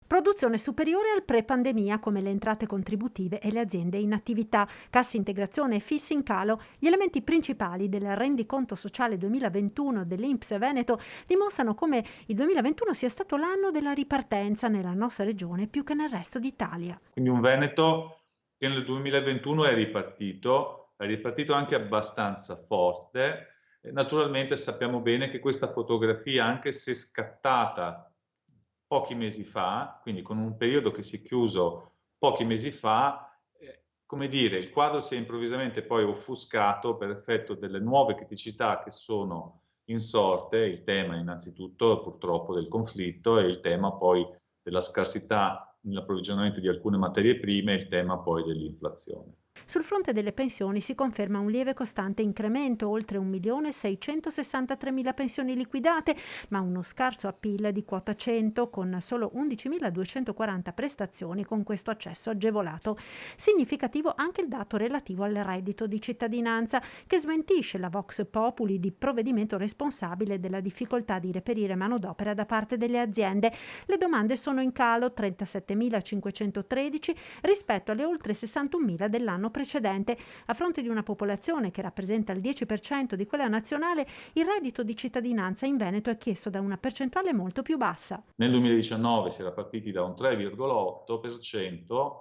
Produzione superiore al pre-pandemia come le entrate contributive e le aziende in attività, cassa integrazione e fissi in calo. Gli elementi principali del rendiconto sociale 2021 dell'INPS Veneto dimostrano come il 2021 sia stato l'anno della ripartenza nella nostra regione più che nel resto d'Italia. Quindi un Veneto che nel 2021 è ripartito anche abbastanza forte. E naturalmente sappiamo bene che questa fotografia, anche se scattata pochi mesi fa, quindi con un periodo che si è chiuso pochi mesi fa, come dire, il quadro si è improvvisamente poi offuscato per effetto delle nuove criticità che sono insorte, il tema innanzitutto purtroppo del conflitto e il tema poi della scarsità nell'approvvigionamento di alcune materie prime e il tema poi dell'inflazione. Sul fronte delle pensioni si conferma un lieve costante incremento, oltre 1.663.000 pensioni liquidate, ma uno scarso appeal di quota 100 con solo 11.240 prestazioni con questo accesso agevolato. Significativo anche il dato relativo al reddito di cittadinanza, che smentisce la Vox Populi di provvedimento responsabile della difficoltà di reperire manodopera da parte delle aziende. Le domande sono in calo, 37.513 rispetto alle oltre 61.000 dell'anno precedente. A fronte di una popolazione che rappresenta il 10% di quella nazionale, il reddito di cittadinanza in Veneto è chiesto da una percentuale molto più bassa. Nel 2019 si era partiti da un 3,8%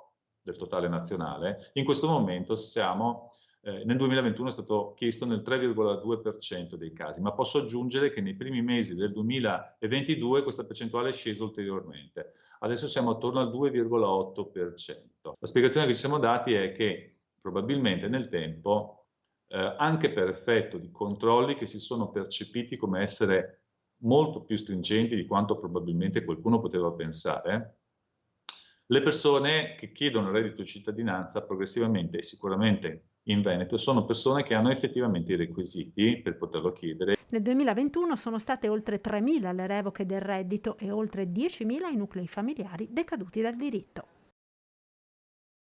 del totale nazionale, in questo momento siamo, nel 2021 è stato chiesto nel 3,2% dei casi, ma posso aggiungere che nei primi mesi del 2022 questa percentuale è scesa ulteriormente. Adesso siamo attorno al 2,8%. La spiegazione che ci siamo dati è che probabilmente nel tempo, anche per effetto di controlli che si sono percepiti come essere molto più stringenti di quanto probabilmente qualcuno poteva pensare, le persone che chiedono il reddito di cittadinanza progressivamente e sicuramente in Veneto sono persone che hanno effettivamente i requisiti per poterlo chiedere. Nel 2021 sono state oltre 3.000 le revoche del reddito e oltre 10.000 i nuclei familiari decaduti dal diritto.